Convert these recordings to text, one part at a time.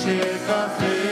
주실 것을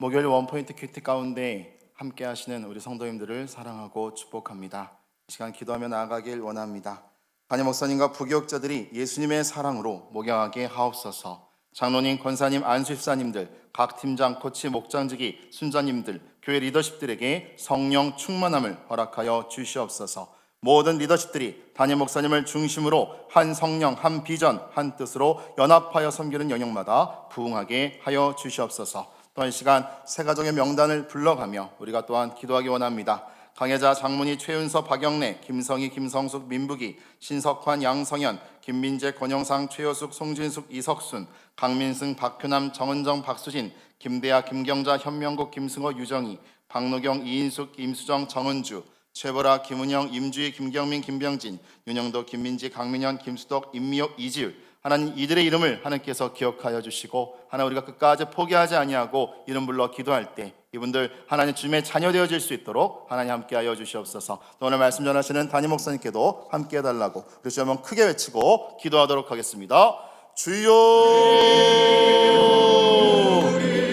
목요일 원포인트 큐티 가운데 함께 하시는 우리 성도님들을 사랑하고 축복합니다. 이 시간 기도하며 나아가길 원합니다. 담임 목사님과 부교육자들이 예수님의 사랑으로 목양하게 하옵소서. 장로님, 권사님, 안수집사님들, 각 팀장, 코치, 목장직이, 순자님들, 교회 리더십들에게 성령 충만함을 허락하여 주시옵소서. 모든 리더십들이 담임 목사님을 중심으로 한 성령, 한 비전, 한 뜻으로 연합하여 섬기는 영역마다 부흥하게 하여 주시옵소서. 또한 이 시간 새 가정의 명단을 불러가며 우리가 또한 기도하기 원합니다. 강혜자, 장문희, 최윤서, 박영래, 김성희, 김성숙, 민북이, 신석환, 양성현, 김민재, 권영상, 최효숙, 송진숙, 이석순, 강민승, 박효남, 정은정, 박수진, 김대하, 김경자, 현명국, 김승호, 유정희, 박노경, 이인숙, 임수정, 정은주, 최보라, 김은영, 임주희, 김경민, 김병진, 윤영도, 김민지, 강민현, 김수덕, 임미옥, 이지율, 하나님 이들의 이름을 하나님께서 기억하여 주시고 하나님 우리가 끝까지 포기하지 아니하고 이름 불러 기도할 때 이분들 하나님 주님의 자녀 되어질 수 있도록 하나님 함께하여 주시옵소서. 또 오늘 말씀 전하시는 담임 목사님께도 함께 해달라고 우리 주 한번 크게 외치고 기도하도록 하겠습니다. 주여!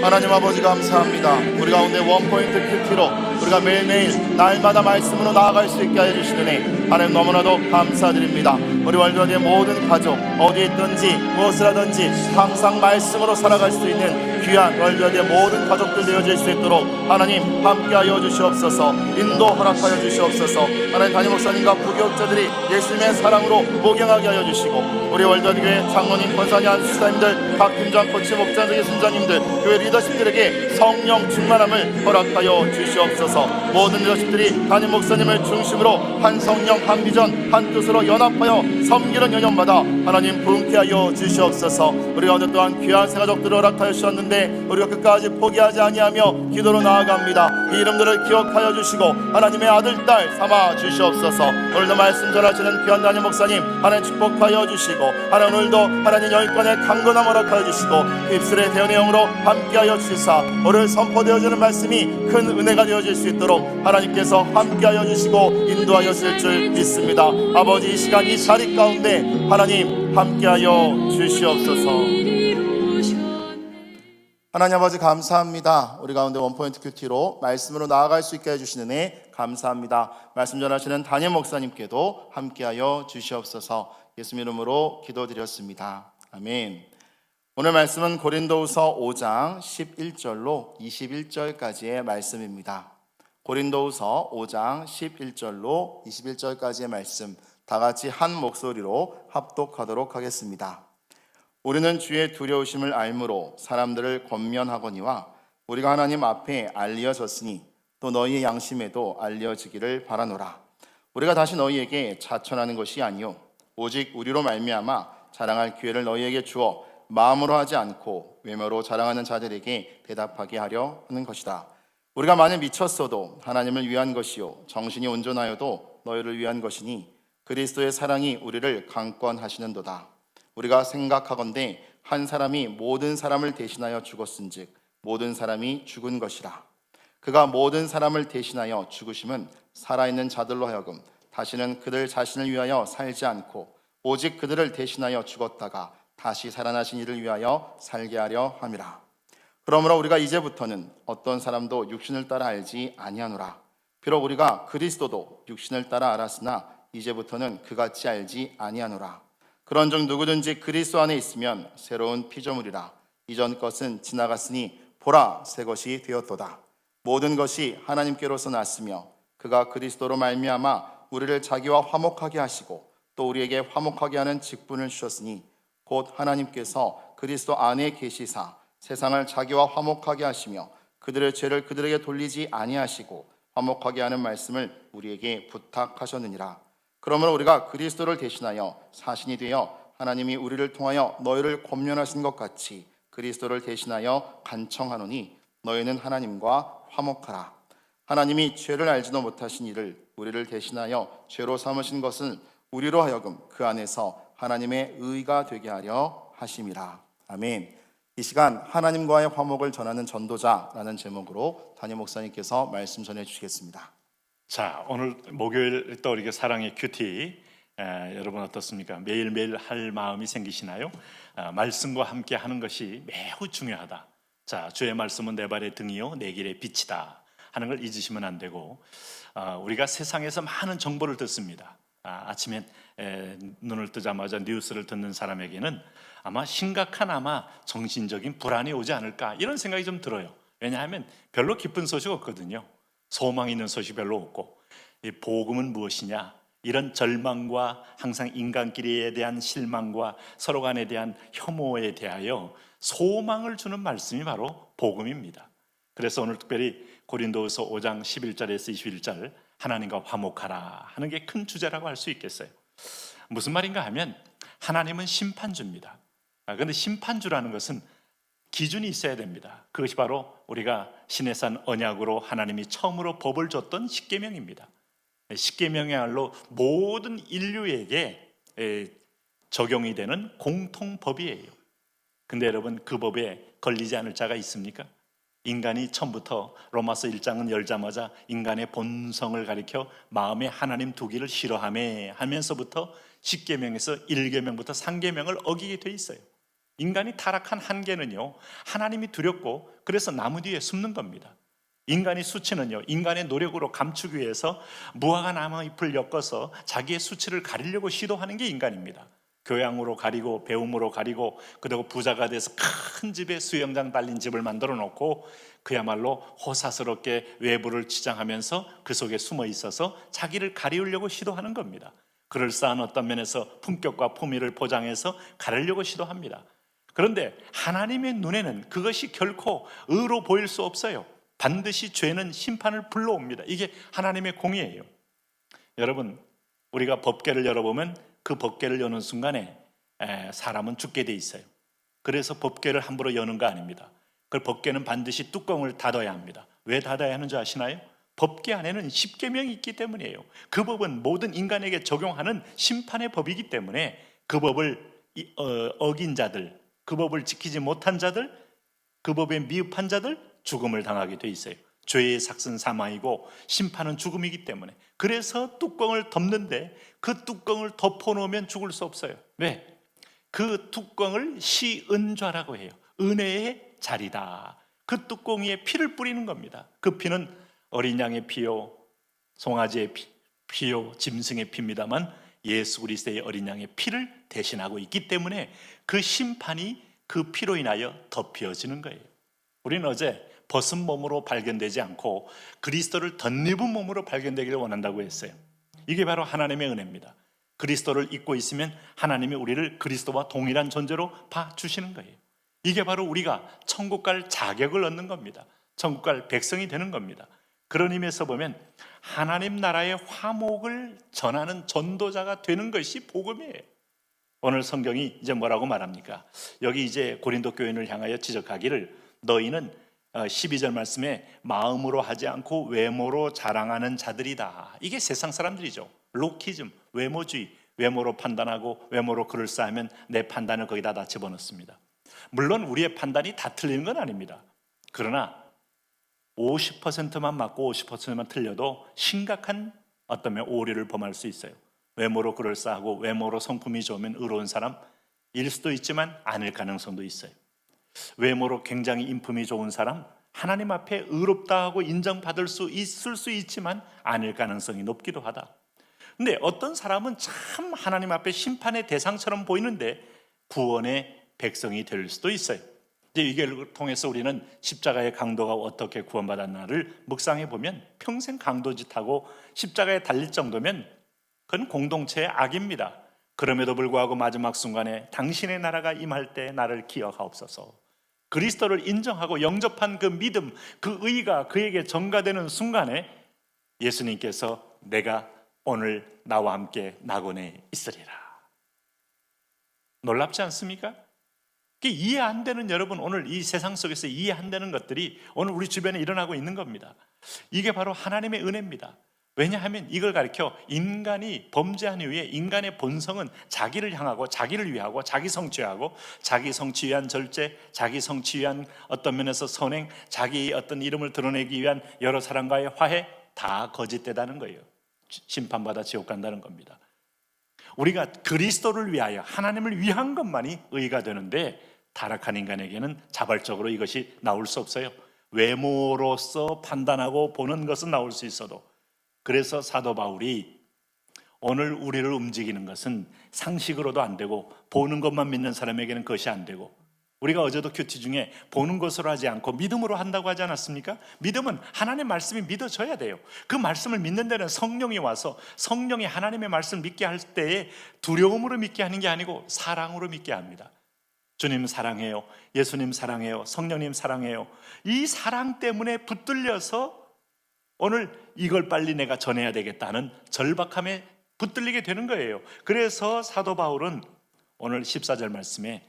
하나님 아버지 감사합니다. 우리 가운데 원포인트 큐티로 우리가 매일매일 날마다 말씀으로 나아갈 수 있게 해주시느니 하나님 너무나도 감사드립니다. 우리 월드와드의 모든 가족 어디에 있든지 무엇을 하든지 항상 말씀으로 살아갈 수 있는 귀한 월드와드의 모든 가족들 되어질 수 있도록 하나님 함께하여 주시옵소서. 인도 허락하여 주시옵소서. 하나님 담임 목사님과 부교육자들이 예수님의 사랑으로 목양하게 하여 주시고 우리 월드와드교회 장로님, 권사님, 안수사님들, 각 팀장, 코치, 목장적인 순자님들, 교회 리더십들에게 성령 충만함을 허락하여 주시옵소서. 모든 리더십들이 담임 목사님을 중심으로 한 성령, 한 비전, 한 뜻으로 연합하여 섬기는 영역마다 하나님 부흥케 하여 주시옵소서. 우리 가운데 또한 귀한 새 가족들을 허락하여 주셨는데 우리가 끝까지 포기하지 아니하며 기도로 나아갑니다. 이 이름들을 기억하여 주시고 하나님의 아들, 딸 삼아 주시옵소서. 오늘도 말씀 전하시는 귀한 담임 목사님 하나님 축복하여 주시고 하나님 오늘도 하나님 영권의 강건함 허락하여 주시고 입술의 대언의 영으로 함께하여 주시사 오늘 선포되어지는 말씀이 큰 은혜가 되어질 수 있도록 하나님께서 함께하여 주시고 인도하여 주실 줄 믿습니다. 아버지 이 시간 이 자리 가운데 하나님 함께하여 주시옵소서. 하나님 아버지 감사합니다. 우리 가운데 원포인트 큐티로 말씀으로 나아갈 수 있게 해주시는 애 감사합니다. 말씀 전하시는 담임 목사님께도 함께하여 주시옵소서. 예수 이름으로 기도드렸습니다. 아멘. 오늘 말씀은 고린도후서 5장 11절로 21절까지의 말씀입니다. 고린도후서 5장 11절로 21절까지의 말씀 다 같이 한 목소리로 합독하도록 하겠습니다. 우리는 주의 두려우심을 알므로 사람들을 권면하거니와 우리가 하나님 앞에 알려졌으니 또 너희의 양심에도 알려지기를 바라노라. 우리가 다시 너희에게 자천하는 것이 아니요 오직 우리로 말미암아 자랑할 기회를 너희에게 주어 마음으로 하지 않고 외모로 자랑하는 자들에게 대답하게 하려 하는 것이다. 우리가 만일 미쳤어도 하나님을 위한 것이요 정신이 온전하여도 너희를 위한 것이니 그리스도의 사랑이 우리를 강권하시는도다. 우리가 생각하건대 한 사람이 모든 사람을 대신하여 죽었은즉 모든 사람이 죽은 것이라. 그가 모든 사람을 대신하여 죽으심은 살아있는 자들로 하여금 다시는 그들 자신을 위하여 살지 않고 오직 그들을 대신하여 죽었다가 다시 살아나신 이를 위하여 살게 하려 함이라. 그러므로 우리가 이제부터는 어떤 사람도 육신을 따라 알지 아니하노라. 비록 우리가 그리스도도 육신을 따라 알았으나 이제부터는 그같이 알지 아니하노라. 그런즉 누구든지 그리스도 안에 있으면 새로운 피조물이라. 이전 것은 지나갔으니 보라 새 것이 되었도다. 모든 것이 하나님께로서 났으며 그가 그리스도로 말미암아 우리를 자기와 화목하게 하시고 또 우리에게 화목하게 하는 직분을 주셨으니 곧 하나님께서 그리스도 안에 계시사 세상을 자기와 화목하게 하시며 그들의 죄를 그들에게 돌리지 아니하시고 화목하게 하는 말씀을 우리에게 부탁하셨느니라. 그러므로 우리가 그리스도를 대신하여 사신이 되어 하나님이 우리를 통하여 너희를 권면하신 것 같이 그리스도를 대신하여 간청하노니 너희는 하나님과 화목하라. 하나님이 죄를 알지도 못하신 이를 우리를 대신하여 죄로 삼으신 것은 우리로 하여금 그 안에서 하나님의 의가 되게 하려 하심이라. 아멘. 이 시간 하나님과의 화목을 전하는 전도자라는 제목으로 담임 목사님께서 말씀 전해 주시겠습니다. 자, 오늘 목요일 또 우리가 사랑의 큐티 여러분 어떻습니까? 매일매일 할 마음이 생기시나요? 말씀과 함께 하는 것이 매우 중요하다. 자, 주의 말씀은 내 발의 등이요 내 길의 빛이다 하는 걸 잊으시면 안 되고 우리가 세상에서 많은 정보를 듣습니다. 아침에 눈을 뜨자마자 뉴스를 듣는 사람에게는 아마 심각한 정신적인 불안이 오지 않을까 이런 생각이 좀 들어요. 왜냐하면 별로 기쁜 소식 없거든요. 소망 있는 소식 별로 없고 이 복음은 무엇이냐 이런 절망과 항상 인간끼리에 대한 실망과 서로 간에 대한 혐오에 대하여 소망을 주는 말씀이 바로 복음입니다. 그래서 오늘 특별히 고린도후서 5장 11절에서 21절 하나님과 화목하라 하는 게 큰 주제라고 할 수 있겠어요. 무슨 말인가 하면 하나님은 심판주입니다. 그런데 심판주라는 것은 기준이 있어야 됩니다. 그것이 바로 우리가 시내산 언약으로 하나님이 처음으로 법을 줬던 십계명입니다. 십계명이야말로 모든 인류에게 적용이 되는 공통법이에요. 근데 여러분 그 법에 걸리지 않을 자가 있습니까? 인간이 처음부터 로마서 1장은 열자마자 인간의 본성을 가리켜 마음에 하나님 두기를 싫어하며 하면서부터 십계명에서 1계명부터 3계명을 어기게 돼 있어요. 인간이 타락한 한계는요 하나님이 두렵고 그래서 나무 뒤에 숨는 겁니다. 인간의 수치는요 인간의 노력으로 감추기 위해서 무화과 나무잎을 엮어서 자기의 수치를 가리려고 시도하는 게 인간입니다. 교양으로 가리고 배움으로 가리고 그리고 부자가 돼서 큰 집에 수영장 달린 집을 만들어 놓고 그야말로 호사스럽게 외부를 치장하면서 그 속에 숨어 있어서 자기를 가리우려고 시도하는 겁니다. 그럴싸한 어떤 면에서 품격과 품위를 포장해서 가리려고 시도합니다. 그런데 하나님의 눈에는 그것이 결코 의로 보일 수 없어요. 반드시 죄는 심판을 불러옵니다. 이게 하나님의 공의예요. 여러분 우리가 법궤를 열어보면 그 법궤를 여는 순간에 사람은 죽게 돼 있어요. 그래서 법궤를 함부로 여는 거 아닙니다. 그 법궤는 반드시 뚜껑을 닫아야 합니다. 왜 닫아야 하는지 아시나요? 법궤 안에는 십계명이 있기 때문이에요. 그 법은 모든 인간에게 적용하는 심판의 법이기 때문에 그 법을 어긴 자들, 그 법을 지키지 못한 자들, 그 법에 미흡한 자들 죽음을 당하게 돼 있어요. 죄의 삭은 사망이고 심판은 죽음이기 때문에 그래서 뚜껑을 덮는데 그 뚜껑을 덮어놓으면 죽을 수 없어요. 왜? 그 뚜껑을 시은좌라고 해요. 은혜의 자리다. 그 뚜껑 위에 피를 뿌리는 겁니다. 그 피는 어린 양의 피요, 송아지의 피요, 짐승의 피입니다만 예수 그리스도의 어린 양의 피를 대신하고 있기 때문에 그 심판이 그 피로 인하여 덮여지는 거예요. 우리는 어제 벗은 몸으로 발견되지 않고 그리스도를 덧입은 몸으로 발견되기를 원한다고 했어요. 이게 바로 하나님의 은혜입니다. 그리스도를 잊고 있으면 하나님이 우리를 그리스도와 동일한 존재로 봐주시는 거예요. 이게 바로 우리가 천국 갈 자격을 얻는 겁니다. 천국 갈 백성이 되는 겁니다. 그런 의미에서 보면 하나님 나라의 화목을 전하는 전도자가 되는 것이 복음이에요. 오늘 성경이 이제 뭐라고 말합니까? 여기 이제 고린도 교인을 향하여 지적하기를 너희는 12절 말씀에 마음으로 하지 않고 외모로 자랑하는 자들이다. 이게 세상 사람들이죠. 로키즘, 외모주의, 외모로 판단하고 외모로 그럴싸하면 내 판단을 거기다 다 집어넣습니다. 물론 우리의 판단이 다 틀리는 건 아닙니다. 그러나 50%만 맞고 50%만 틀려도 심각한 어떤 오류를 범할 수 있어요. 외모로 그럴싸하고 외모로 성품이 좋으면 의로운 사람일 수도 있지만 아닐 가능성도 있어요. 외모로 굉장히 인품이 좋은 사람, 하나님 앞에 의롭다 하고 인정받을 수 있을 수 있지만 아닐 가능성이 높기도 하다. 근데 어떤 사람은 참 하나님 앞에 심판의 대상처럼 보이는데 구원의 백성이 될 수도 있어요. 이제 이걸 통해서 우리는 십자가의 강도가 어떻게 구원받았나를 묵상해 보면 평생 강도짓하고 십자가에 달릴 정도면 그건 공동체의 악입니다. 그럼에도 불구하고 마지막 순간에 당신의 나라가 임할 때 나를 기억하옵소서. 그리스도를 인정하고 영접한 그 믿음, 그 의가 그에게 전가되는 순간에 예수님께서 내가 오늘 나와 함께 낙원에 있으리라. 놀랍지 않습니까? 이해 안 되는 여러분, 오늘 이 세상 속에서 이해 안 되는 것들이 오늘 우리 주변에 일어나고 있는 겁니다. 이게 바로 하나님의 은혜입니다. 왜냐하면 이걸 가리켜 인간이 범죄한 이후에 인간의 본성은 자기를 향하고 자기를 위하고 자기 성취하고 자기 성취 위한 절제, 자기 성취 위한 어떤 면에서 선행, 자기 어떤 이름을 드러내기 위한 여러 사람과의 화해 다 거짓되다는 거예요. 심판받아 지옥 간다는 겁니다. 우리가 그리스도를 위하여 하나님을 위한 것만이 의가 되는데 타락한 인간에게는 자발적으로 이것이 나올 수 없어요. 외모로서 판단하고 보는 것은 나올 수 있어도, 그래서 사도 바울이 오늘 우리를 움직이는 것은 상식으로도 안 되고 보는 것만 믿는 사람에게는 그것이 안 되고, 우리가 어제도 큐티 중에 보는 것으로 하지 않고 믿음으로 한다고 하지 않았습니까? 믿음은 하나님의 말씀이 믿어져야 돼요. 그 말씀을 믿는 데는 성령이 와서 성령이 하나님의 말씀을 믿게 할 때에 두려움으로 믿게 하는 게 아니고 사랑으로 믿게 합니다. 주님 사랑해요, 예수님 사랑해요, 성령님 사랑해요. 이 사랑 때문에 붙들려서 오늘 이걸 빨리 내가 전해야 되겠다는 절박함에 붙들리게 되는 거예요. 그래서 사도 바울은 오늘 14절 말씀에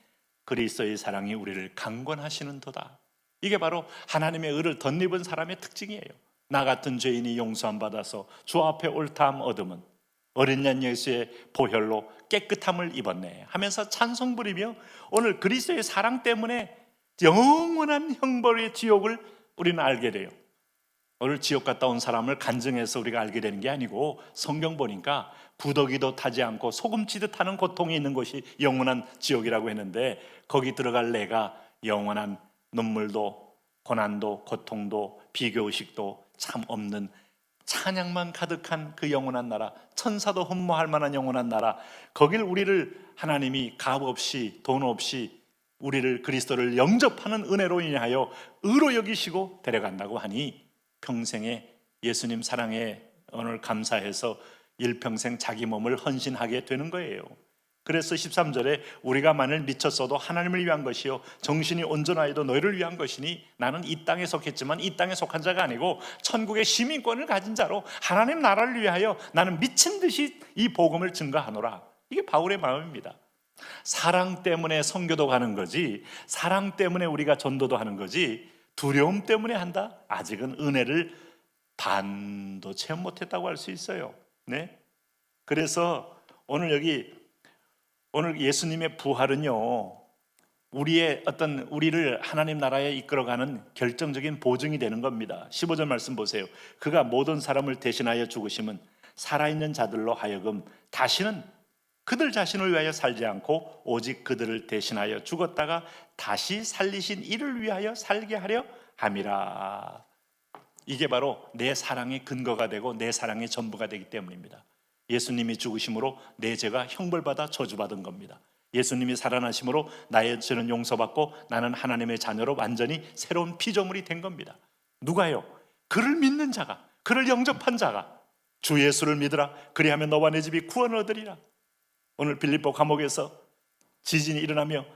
그리스도의 사랑이 우리를 강권하시는 도다. 이게 바로 하나님의 의를 덧입은 사람의 특징이에요. 나 같은 죄인이 용서함 받아서 주 앞에 옳다함 얻음은 어린 양 예수의 보혈로 깨끗함을 입었네 하면서 찬송 부리며 오늘 그리스도의 사랑 때문에 영원한 형벌의 지옥을 우리는 알게 돼요. 오늘 지옥 갔다 온 사람을 간증해서 우리가 알게 되는 게 아니고 성경 보니까 구더기도 타지 않고 소금치듯 하는 고통이 있는 곳이 영원한 지옥이라고 했는데 거기 들어갈 내가 영원한 눈물도 고난도 고통도 비교의식도 참 없는 찬양만 가득한 그 영원한 나라, 천사도 흠모할 만한 영원한 나라, 거길 우리를 하나님이 값 없이 돈 없이 우리를 그리스도를 영접하는 은혜로 인하여 의로 여기시고 데려간다고 하니 평생에 예수님 사랑에 오늘 감사해서 일평생 자기 몸을 헌신하게 되는 거예요. 그래서 13절에 우리가 만일 미쳤어도 하나님을 위한 것이요 정신이 온전하여도 너희를 위한 것이니 나는 이 땅에 속했지만 이 땅에 속한 자가 아니고 천국의 시민권을 가진 자로 하나님 나라를 위하여 나는 미친 듯이 이 복음을 증거하노라. 이게 바울의 마음입니다. 사랑 때문에 선교도 가는 거지, 사랑 때문에 우리가 전도도 하는 거지, 두려움 때문에 한다? 아직은 은혜를 반도 체험 못했다고 할 수 있어요. 네? 그래서 오늘 예수님의 부활은요, 우리를 하나님 나라에 이끌어가는 결정적인 보증이 되는 겁니다. 15절 말씀 보세요. 그가 모든 사람을 대신하여 죽으심은 살아있는 자들로 하여금 다시는 그들 자신을 위하여 살지 않고 오직 그들을 대신하여 죽었다가 다시 살리신 이를 위하여 살게 하려 함이라. 이게 바로 내 사랑의 근거가 되고 내 사랑의 전부가 되기 때문입니다. 예수님이 죽으심으로 내 죄가 형벌받아 저주받은 겁니다. 예수님이 살아나심으로 나의 죄는 용서받고 나는 하나님의 자녀로 완전히 새로운 피조물이 된 겁니다. 누가요? 그를 믿는 자가, 그를 영접한 자가 주 예수를 믿으라. 그리하면 너와 내 집이 구원을 얻으리라. 오늘 빌립보 감옥에서 지진이 일어나며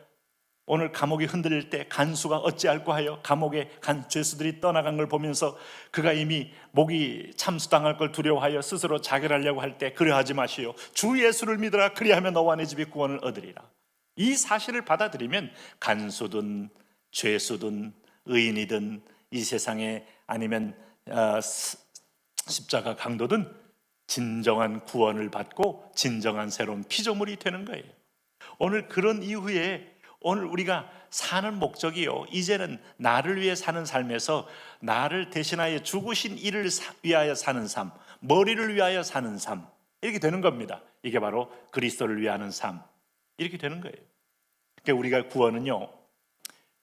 오늘 감옥이 흔들릴 때 간수가 어찌할꼬 하여 감옥에 간 죄수들이 떠나간 걸 보면서 그가 이미 목이 참수당할 걸 두려워하여 스스로 자결하려고 할 때 그러하지 마시오. 주 예수를 믿으라. 그리하면 너와 내 집이 구원을 얻으리라. 이 사실을 받아들이면 간수든 죄수든 의인이든 이 세상에 아니면 십자가 강도든 진정한 구원을 받고 진정한 새로운 피조물이 되는 거예요. 오늘 그런 이후에 오늘 우리가 사는 목적이요, 이제는 나를 위해 사는 삶에서 나를 대신하여 죽으신 이를 위하여 사는 삶, 머리를 위하여 사는 삶, 이렇게 되는 겁니다. 이게 바로 그리스도를 위하는 삶, 이렇게 되는 거예요. 그러니까 우리가 구원은요,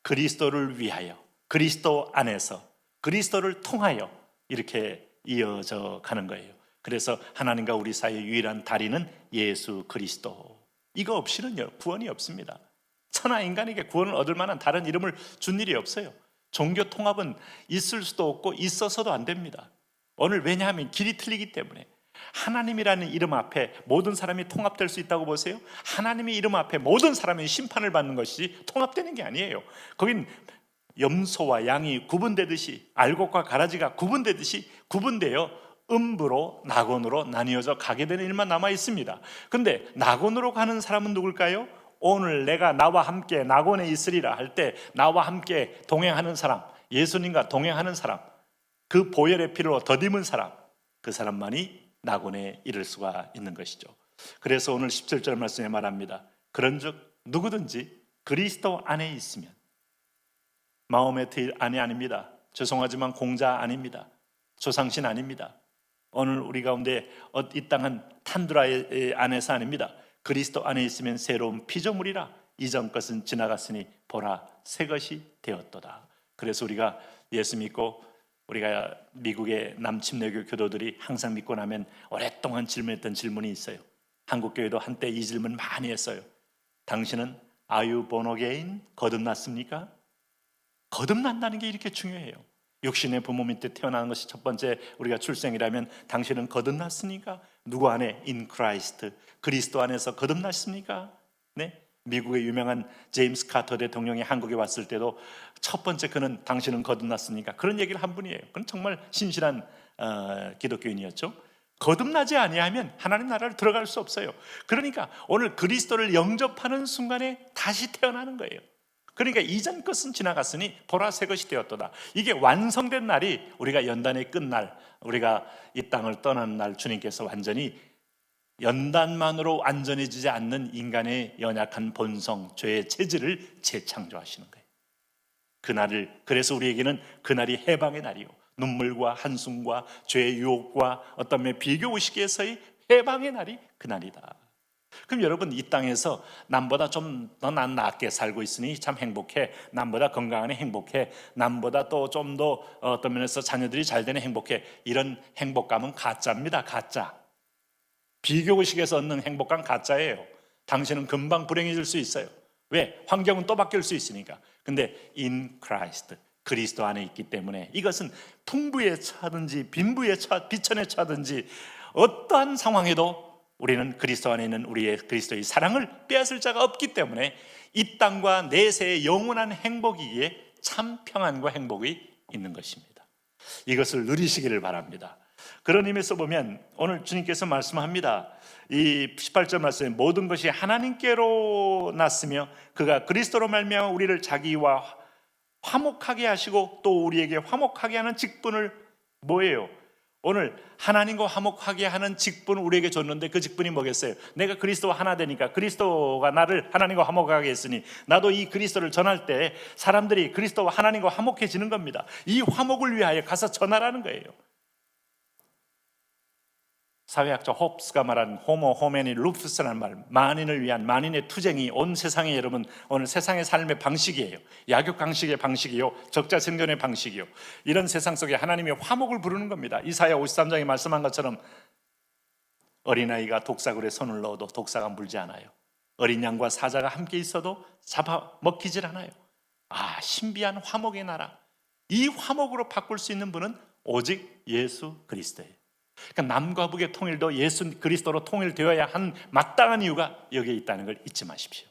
그리스도를 위하여, 그리스도 안에서, 그리스도를 통하여 이렇게 이어져 가는 거예요. 그래서 하나님과 우리 사이의 유일한 다리는 예수 그리스도. 이거 없이는요, 구원이 없습니다. 천하 인간에게 구원을 얻을 만한 다른 이름을 준 일이 없어요. 종교 통합은 있을 수도 없고 있어서도 안 됩니다. 오늘 왜냐하면 길이 틀리기 때문에. 하나님이라는 이름 앞에 모든 사람이 통합될 수 있다고 보세요? 하나님의 이름 앞에 모든 사람이 심판을 받는 것이 통합되는 게 아니에요. 거긴 염소와 양이 구분되듯이, 알곡과 가라지가 구분되듯이 구분되어 음부로 낙원으로 나뉘어져 가게 되는 일만 남아 있습니다. 근데 낙원으로 가는 사람은 누굴까요? 오늘 내가 나와 함께 낙원에 있으리라 할 때 나와 함께 동행하는 사람, 예수님과 동행하는 사람, 그 보혈의 피로 덧입은 사람, 그 사람만이 낙원에 이를 수가 있는 것이죠. 그래서 오늘 17절 말씀에 말합니다. 그런즉 누구든지 그리스도 안에 있으면, 마음의 틀 안에 아닙니다. 죄송하지만 공자 아닙니다. 조상신 아닙니다. 오늘 우리 가운데 이 땅은 탄두라의 안에서 아닙니다. 그리스도 안에 있으면 새로운 피조물이라. 이전 것은 지나갔으니 보라 새 것이 되었도다. 그래서 우리가 예수 믿고 우리가 미국의 남침례교 교도들이 항상 믿고 나면 오랫동안 질문했던 질문이 있어요. 한국교회도 한때 이 질문 많이 했어요. 당신은 Are you born again? 거듭났습니까? 거듭난다는 게 이렇게 중요해요. 육신의 부모 밑에 태어나는 것이 첫 번째 우리가 출생이라면 당신은 거듭났습니까? 누구 안에? In Christ. 그리스도 안에서 거듭났습니까? 네? 미국의 유명한 제임스 카터 대통령이 한국에 왔을 때도 첫 번째 그는 당신은 거듭났습니까? 그런 얘기를 한 분이에요. 그건 정말 신실한 기독교인이었죠. 거듭나지 아니하면 하나님 나라를 들어갈 수 없어요. 그러니까 오늘 그리스도를 영접하는 순간에 다시 태어나는 거예요. 그러니까 이전 것은 지나갔으니 보라 새 것이 되었도다. 이게 완성된 날이 우리가 연단의 끝날, 우리가 이 땅을 떠나는 날, 주님께서 완전히 연단만으로 완전해지지 않는 인간의 연약한 본성, 죄의 체질을 재창조하시는 거예요. 그날을, 그래서 우리에게는 그날이 해방의 날이요, 눈물과 한숨과 죄의 유혹과 어떤 면에 비교의식에서의 해방의 날이 그날이다. 그럼 여러분, 이 땅에서 남보다 좀 더 난 낫게 살고 있으니 참 행복해, 남보다 건강하니 행복해, 남보다 또 좀 더 어떤 면에서 자녀들이 잘 되니 행복해, 이런 행복감은 가짜입니다. 가짜. 비교의식에서 얻는 행복감 가짜예요. 당신은 금방 불행해질 수 있어요. 왜? 환경은 또 바뀔 수 있으니까. 근데 in Christ, 그리스도 안에 있기 때문에 이것은 풍부에 처하든지 빈부에 처하, 비천에 처하든지 어떠한 상황에도 우리는 그리스도 안에 있는 우리의 그리스도의 사랑을 빼앗을 자가 없기 때문에 이 땅과 내세의 영원한 행복이기에 참 평안과 행복이 있는 것입니다. 이것을 누리시기를 바랍니다. 그런 의미에서 보면 오늘 주님께서 말씀합니다. 이 18절 말씀에 모든 것이 하나님께로 났으며 그가 그리스도로 말미암아 우리를 자기와 화목하게 하시고 또 우리에게 화목하게 하는 직분을, 뭐예요? 오늘 하나님과 화목하게 하는 직분을 우리에게 줬는데 그 직분이 뭐겠어요? 내가 그리스도와 하나 되니까, 그리스도가 나를 하나님과 화목하게 했으니 나도 이 그리스도를 전할 때 사람들이 그리스도와 하나님과 화목해지는 겁니다. 이 화목을 위하여 가서 전하라는 거예요. 사회학자 홉스가 말한 호모 호메니 루푸스라는 말, 만인을 위한 만인의 투쟁이 온 세상에 여러분 오늘 세상의 삶의 방식이에요. 약육 강식의 방식이요, 적자 생존의 방식이요. 이런 세상 속에 하나님이 화목을 부르는 겁니다. 이사야 53장에 말씀한 것처럼 어린아이가 독사굴에 손을 넣어도 독사가 물지 않아요. 어린 양과 사자가 함께 있어도 잡아 먹히질 않아요. 아, 신비한 화목의 나라. 이 화목으로 바꿀 수 있는 분은 오직 예수 그리스도예요. 그러니까 남과 북의 통일도 예수 그리스도로 통일되어야 한 마땅한 이유가 여기에 있다는 걸 잊지 마십시오.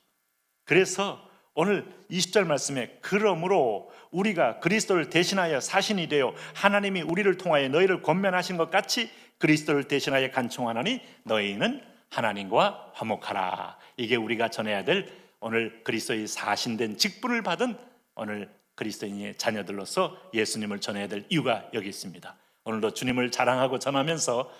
그래서 오늘 20절 말씀에 그러므로 우리가 그리스도를 대신하여 사신이 되어 하나님이 우리를 통하여 너희를 권면하신 것 같이 그리스도를 대신하여 간청하나니 너희는 하나님과 화목하라. 이게 우리가 전해야 될 오늘 그리스도의 사신된 직분을 받은 오늘 그리스도인의 자녀들로서 예수님을 전해야 될 이유가 여기 있습니다. 오늘도 주님을 자랑하고 전하면서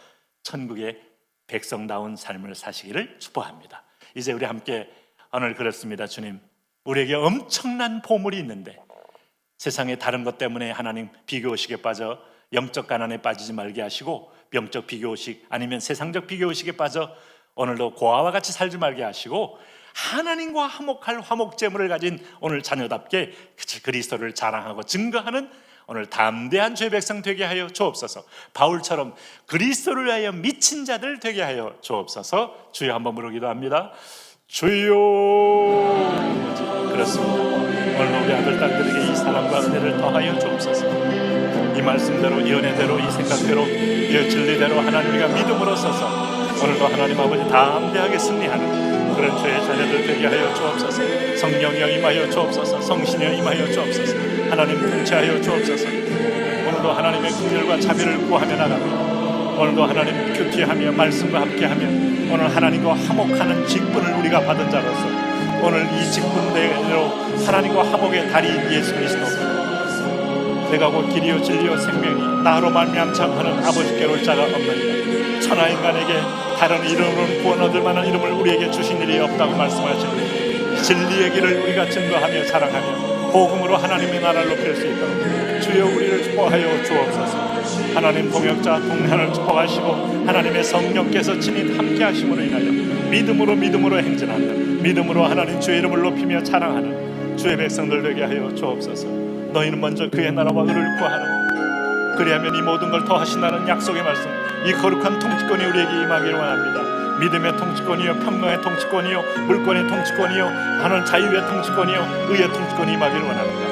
천국의 백성다운 삶을 사시기를 축복합니다. 이제 우리 함께 오늘 그렇습니다. 주님, 우리에게 엄청난 보물이 있는데 세상의 다른 것 때문에 하나님 비교의식에 빠져 영적 가난에 빠지지 말게 하시고 병적 비교의식 아니면 세상적 비교의식에 빠져 오늘도 고아와 같이 살지 말게 하시고 하나님과 화목할 화목제물을 가진 오늘 자녀답게 그리스도를 자랑하고 증거하는 오늘 담대한 주의 백성 되게 하여 주옵소서. 바울처럼 그리스도를 위하여 미친 자들 되게 하여 주옵소서. 주여 한번 부르기도 합니다. 주여. 그렇습니다. 오늘 우리 아들 딸들에게 이 사랑과 은혜를 더하여 주옵소서. 이 말씀대로 이 은혜대로 이 생각대로 이 진리대로 하나님과 믿음으로 서서 오늘도 하나님 아버지 담대하게 승리하는 그런 주의 자녀들 되게 하여 주옵소서. 성령이여 임하여 주옵소서. 성신이여 임하여 주옵소서. 하나님 통치하여 주옵소서. 오늘도 하나님의 긍휼과 자비를 구하며 나갑니다. 오늘도 하나님 큐티하며 말씀과 함께하며 오늘 하나님과 화목하는 직분을 우리가 받은 자로서 오늘 이 직분대로 하나님과 화목의 달인 예수 그리스도, 내가 곧 길이요 진리요 생명이 나로 말미암자 하는 아버지께로 올 자가 없느니라. 천하 인간에게 다른 이름으로는 구원 얻을 만한 이름을 우리에게 주신 일이 없다고 말씀하시니 진리의 길을 우리가 증거하며 자랑하며 복음으로 하나님의 나라를 높일 수 있도록 주여 우리를 축복하여 주옵소서. 하나님 동역자 동행을 축복하시고 하나님의 성령께서 친히 함께 하심으로 인하여 믿음으로 행진하는 믿음으로 하나님 주의 이름을 높이며 자랑하는 주의 백성들 되게 하여 주옵소서. 너희는 먼저 그의 나라와 의를 구하라. 그리하면 이 모든 걸 더하신다는 약속의 말씀, 이 거룩한 통치권이 우리에게 임하기를 원합니다. 믿음의 통치권이요 평강의 통치권이요 물권의 통치권이요 하나님 자유의 통치권이요 의의 통치권이 임하기를 원합니다.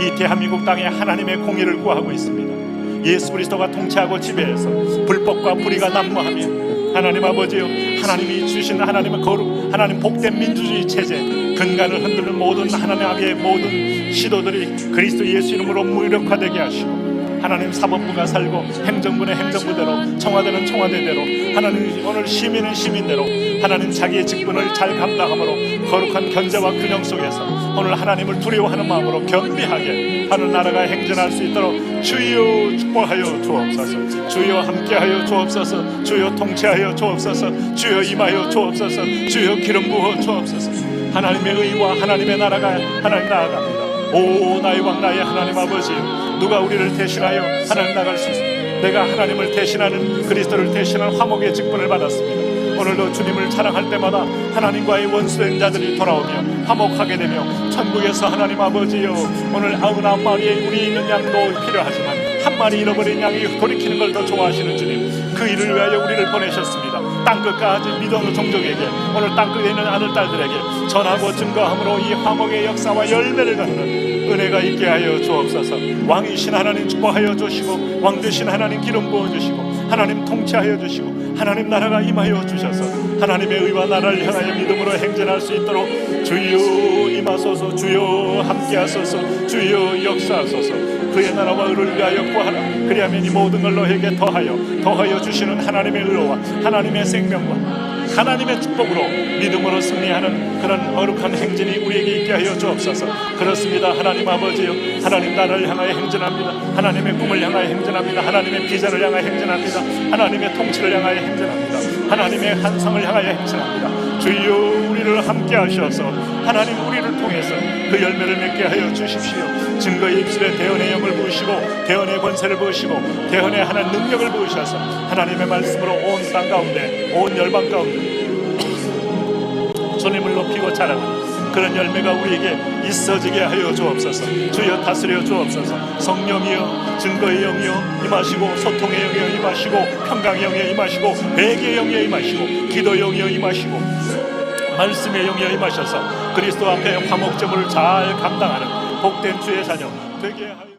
이 대한민국 땅에 하나님의 공의를 구하고 있습니다. 예수 그리스도가 통치하고 지배해서 불법과 불의가 난무하며 하나님 아버지요 하나님이 주신 하나님의 거룩 하나님 복된 민주주의 체제 근간을 흔드는 모든 하나님의 모든 시도들이 그리스도 예수 이름으로 무력화되게 하시고 하나님 사법부가 살고 행정부는 행정부대로 청와대는 청와대대로 하나님 오늘 시민은 시민대로 하나님 자기의 직분을 잘 감당함으로 거룩한 견제와 균형 속에서 오늘 하나님을 두려워하는 마음으로 겸비하게 하는 나라가 행진할 수 있도록 주여 축복하여 주옵소서. 주여 함께하여 주옵소서. 주여 통치하여 주옵소서. 주여 임하여 주옵소서. 주여 기름 부어 주옵소서. 하나님의 의와 하나님의 나라가 하나님 나아갑니다. 오 나의 왕 나의 하나님 아버지, 누가 우리를 대신하여 하나님 나갈 수 있습니다. 내가 하나님을 대신하는 그리스도를 대신하는 화목의 직분을 받았습니다. 오늘도 주님을 자랑할 때마다 하나님과의 원수된 자들이 돌아오며 화목하게 되며 천국에서 하나님 아버지여 오늘 99마리의 우리 있는 양도 필요하지만 한 마리 잃어버린 양이 돌이키는 걸 더 좋아하시는 주님, 그 일을 위하여 우리를 보내셨습니다. 땅끝까지 믿어오는 종족에게 오늘 땅끝에 있는 아들 딸들에게 전하고 증거함으로 이 화목의 역사와 열매를 갖는 은혜가 있게 하여 주옵소서. 왕이신 하나님 축복하여 주시고 왕 되신 하나님 기름 부어주시고 하나님 통치하여 주시고 하나님 나라가 임하여 주셔서 하나님의 의와 나라를 향하여 믿음으로 행진할 수 있도록 주여 임하소서. 주여 함께하소서. 주여 역사하소서. 그의 나라와 의를 위하여 구하라. 그리하면 이 모든 걸 너에게 더하여 주시는 하나님의 의로와 하나님의 생명과 하나님의 축복으로 믿음으로 승리하는 그런 거룩한 행진이 우리에게 있게 하여 주옵소서. 그렇습니다. 하나님 아버지요, 하나님 나라를 향하여 행진합니다. 하나님의 꿈을 향하여 행진합니다. 하나님의 비전을 향하여 행진합니다. 하나님의 통치를 향하여 행진합니다. 하나님의 환상을 향하여 행진합니다. 주여 우리를 함께 하셔서 하나님 우리를 통해서 그 열매를 맺게 하여 주십시오. 증거의 입술에 대언의 영을 부으시고 대언의 권세를 부으시고 대언의 하나님 능력을 부으셔서 하나님의 말씀으로 온 땅 가운데 온 열방 가운데 주님을 높이고 자랑하는 그런 열매가 우리에게 있어지게 하여 주옵소서. 주여 다스려 주옵소서. 성령이여 증거의 영이여 임하시고 소통의 영이여 임하시고 평강의 영이여 임하시고 회개의 영이여 임하시고 기도의 영이여 임하시고 말씀의 영이여 임하셔서 그리스도 앞에 화목제물을 잘 감당하는 복된 주의 자녀 되게 하여